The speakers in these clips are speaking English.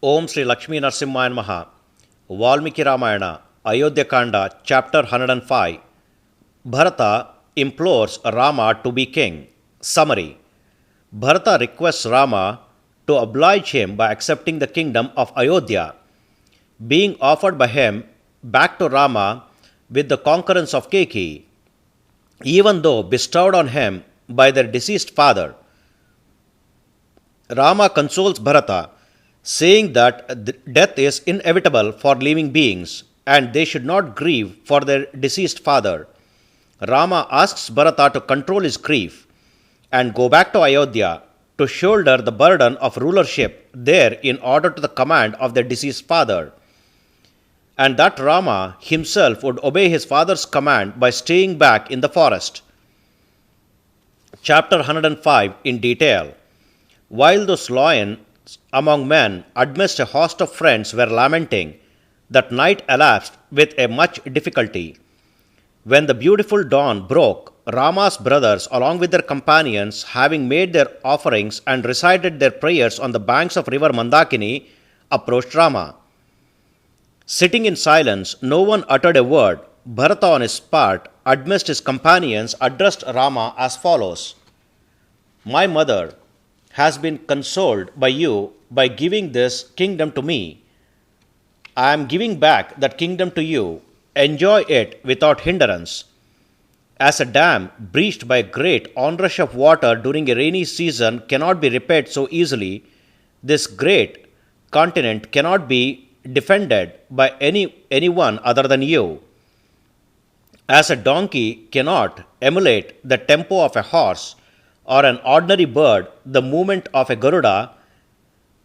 Om Sri Lakshmi Narsimhaya Namaha. Valmiki Ramayana, Ayodhya Kanda, chapter 105. Bharata implores Rama to be king. Summary. Bharata requests Rama to oblige him by accepting the kingdom of Ayodhya, being offered by him back to Rama with the concurrence of Kaikeyi, even though bestowed on him by their deceased father. Rama consoles Bharata, saying that death is inevitable for living beings and they should not grieve for their deceased father. Rama asks Bharata to control his grief and go back to Ayodhya to shoulder the burden of rulership there in order to the command of their deceased father, and that Rama himself would obey his father's command by staying back in the forest. Chapter 105 in detail. While those lions among men amidst a host of friends were lamenting, that night elapsed with a much difficulty. When the beautiful dawn broke, Rama's brothers, along with their companions, having made their offerings and recited their prayers on the banks of river Mandakini, approached Rama. Sitting in silence, no one uttered a word. Bharata, on his part, amidst his companions, addressed Rama as follows: "My mother has been consoled by you by giving this kingdom to me. I am giving back that kingdom to you. Enjoy it without hindrance. As a dam breached by a great onrush of water during a rainy season cannot be repaired so easily, this great continent cannot be defended by anyone other than you. As a donkey cannot emulate the tempo of a horse, or an ordinary bird the movement of a Garuda,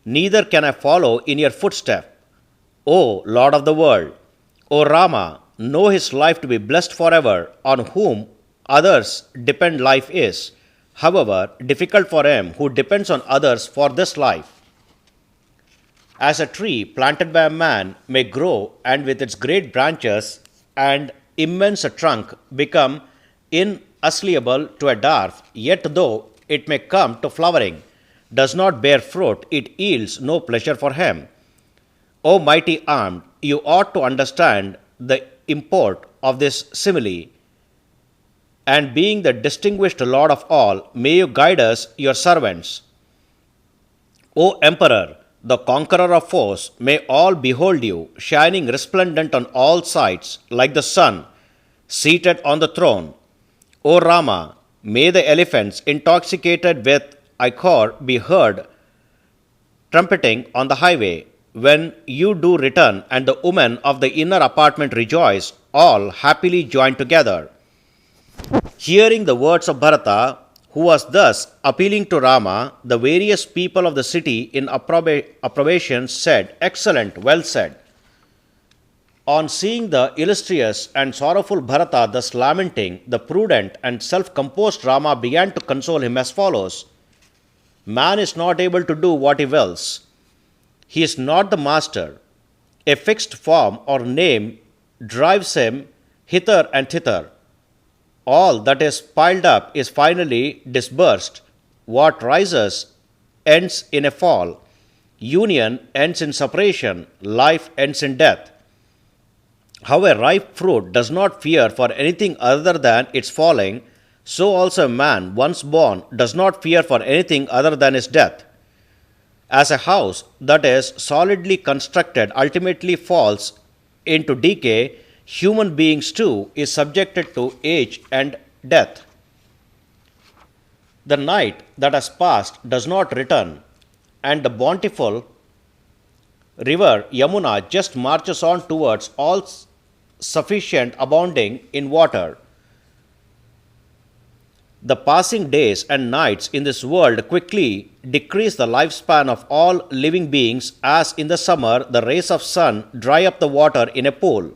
neither can I follow in your footsteps, O Lord of the world. O Rama, know his life to be blessed forever, on whom others depend life is, however, difficult for him who depends on others for this life. As a tree planted by a man may grow and with its great branches and immense trunk become inassailable to a dwarf, yet though it may come to flowering, does not bear fruit, it yields no pleasure for him. O mighty armed, you ought to understand the import of this simile, and being the distinguished Lord of all, may you guide us, your servants. O Emperor, the conqueror of foes, may all behold you, shining resplendent on all sides, like the sun, seated on the throne. O Rama, may the elephants, intoxicated with ichor, be heard trumpeting on the highway. When you do return, and the women of the inner apartment rejoice, all happily joined together." Hearing the words of Bharata, who was thus appealing to Rama, the various people of the city in approbation said, "Excellent, well said." On seeing the illustrious and sorrowful Bharata thus lamenting, the prudent and self-composed Rama began to console him as follows: "Man is not able to do what he wills. He is not the master. A fixed form or name drives him hither and thither. All that is piled up is finally dispersed. What rises ends in a fall. Union ends in separation. Life ends in death. How a ripe fruit does not fear for anything other than its falling, so also a man once born does not fear for anything other than his death. As a house that is solidly constructed ultimately falls into decay, human beings too is subjected to age and death. The night that has passed does not return, and the bountiful river Yamuna just marches on towards all sufficient abounding in water. The passing days and nights in this world quickly decrease the lifespan of all living beings, as in the summer the rays of sun dry up the water in a pool.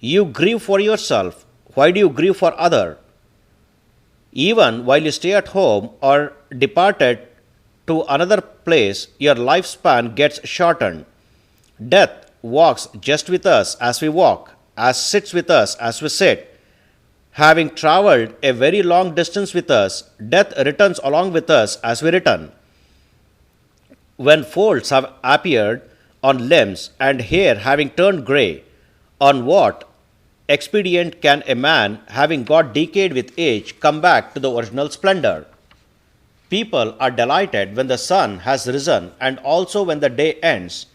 You grieve for yourself. Why do you grieve for other? Even while you stay at home or departed to another place, your lifespan gets shortened. Death walks just with us as we walk, as sits with us as we sit. Having travelled a very long distance with us, death returns along with us as we return. when folds have appeared on limbs and hair having turned grey, on what expedient can a man, having got decayed with age, come back to the original splendor? People are delighted when the sun has risen and also when the day ends,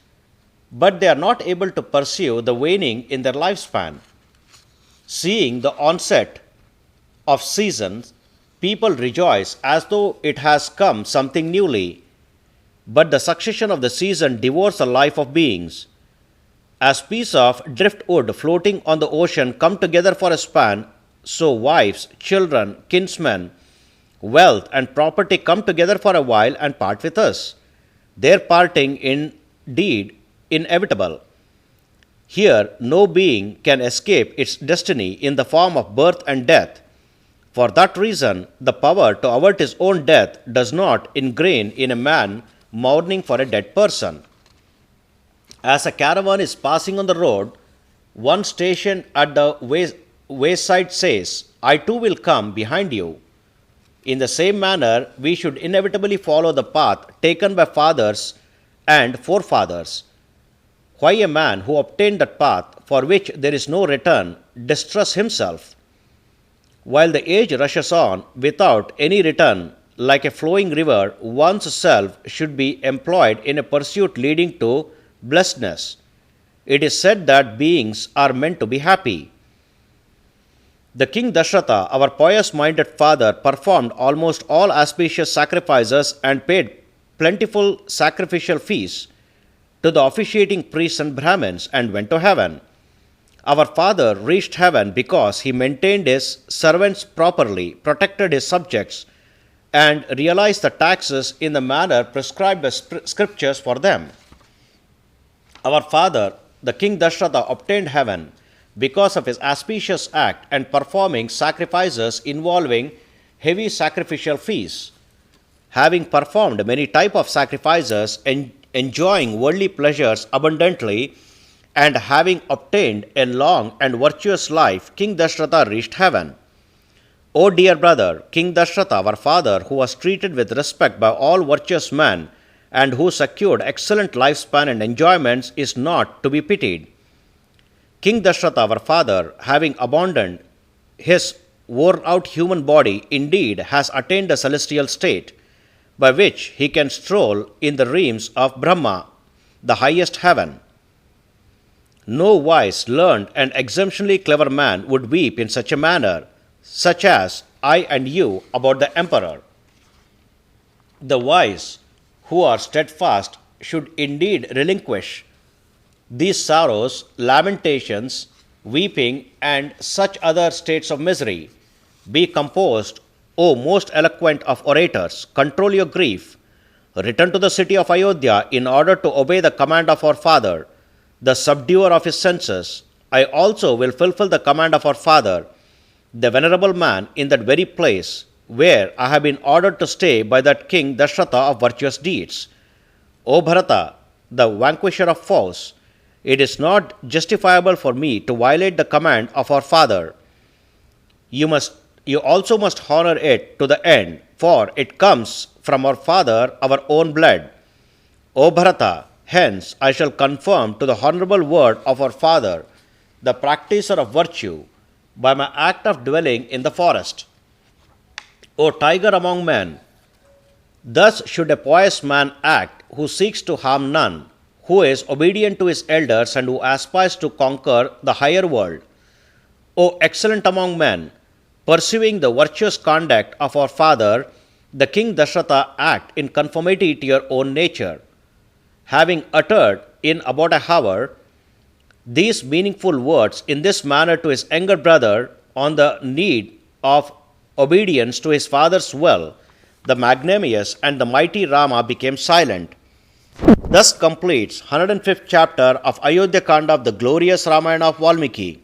but they are not able to pursue the waning in their lifespan. Seeing the onset of seasons, people rejoice as though it has come something newly, but the succession of the season devours the life of beings. As pieces of driftwood floating on the ocean come together for a span, so wives, children, kinsmen, wealth, and property come together for a while and part with us. Their parting indeed inevitable. Here no being can escape its destiny in the form of birth and death. For that reason, the power to avert his own death does not ingrain in a man mourning for a dead person. As a caravan is passing on the road, one stationed at the wayside says, I too will come behind you. In the same manner, we should inevitably follow the path taken by fathers and forefathers. Why a man who obtained that path for which there is no return distrusts himself? While the age rushes on without any return, like a flowing river, one's self should be employed in a pursuit leading to blessedness. It is said that beings are meant to be happy. The king Dasharatha, our pious-minded father, performed almost all auspicious sacrifices and paid plentiful sacrificial feasts to the officiating priests and Brahmins and went to heaven. Our father reached heaven because he maintained his servants properly, protected his subjects, and realized the taxes in the manner prescribed by scriptures for them. Our father, the king Dasharatha, obtained heaven because of his auspicious act and performing sacrifices involving heavy sacrificial feasts. Having performed many types of sacrifices and enjoying worldly pleasures abundantly, and having obtained a long and virtuous life, King Dasharatha reached heaven. O dear brother, King Dasharatha, our father, who was treated with respect by all virtuous men, and who secured excellent lifespan and enjoyments, is not to be pitied. King Dasharatha, our father, having abandoned his worn-out human body, indeed has attained a celestial state, by which he can stroll in the realms of Brahma, the highest heaven. No wise, learned, and exemptionally clever man would weep in such a manner, such as I and you about the emperor. The wise, who are steadfast, should indeed relinquish these sorrows, lamentations, weeping, and such other states of misery. Be composed, O most eloquent of orators, control your grief. Return to the city of Ayodhya in order to obey the command of our father, the subduer of his senses. I also will fulfill the command of our father, the venerable man, in that very place where I have been ordered to stay by that king Dasharatha of virtuous deeds. O Bharata, the vanquisher of foes, it is not justifiable for me to violate the command of our father. You also must honor it to the end, for it comes from our father, our own blood. O Bharata, hence I shall confirm to the honorable word of our father, the practicer of virtue, by my act of dwelling in the forest. O tiger among men, thus should a pious man act who seeks to harm none, who is obedient to his elders and who aspires to conquer the higher world. O excellent among men, pursuing the virtuous conduct of our father, the king Dasharatha, act in conformity to your own nature. Having uttered in about an hour these meaningful words in this manner to his younger brother on the need of obedience to his father's will, the magnanimous and the mighty Rama became silent. Thus completes 105th chapter of Ayodhya Kanda of the glorious Ramayana of Valmiki,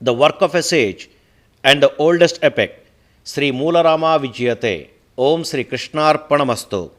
the work of a sage and the oldest epic. Sri Moola Rama Vijayate. Om Sri Krishnarpanamastu.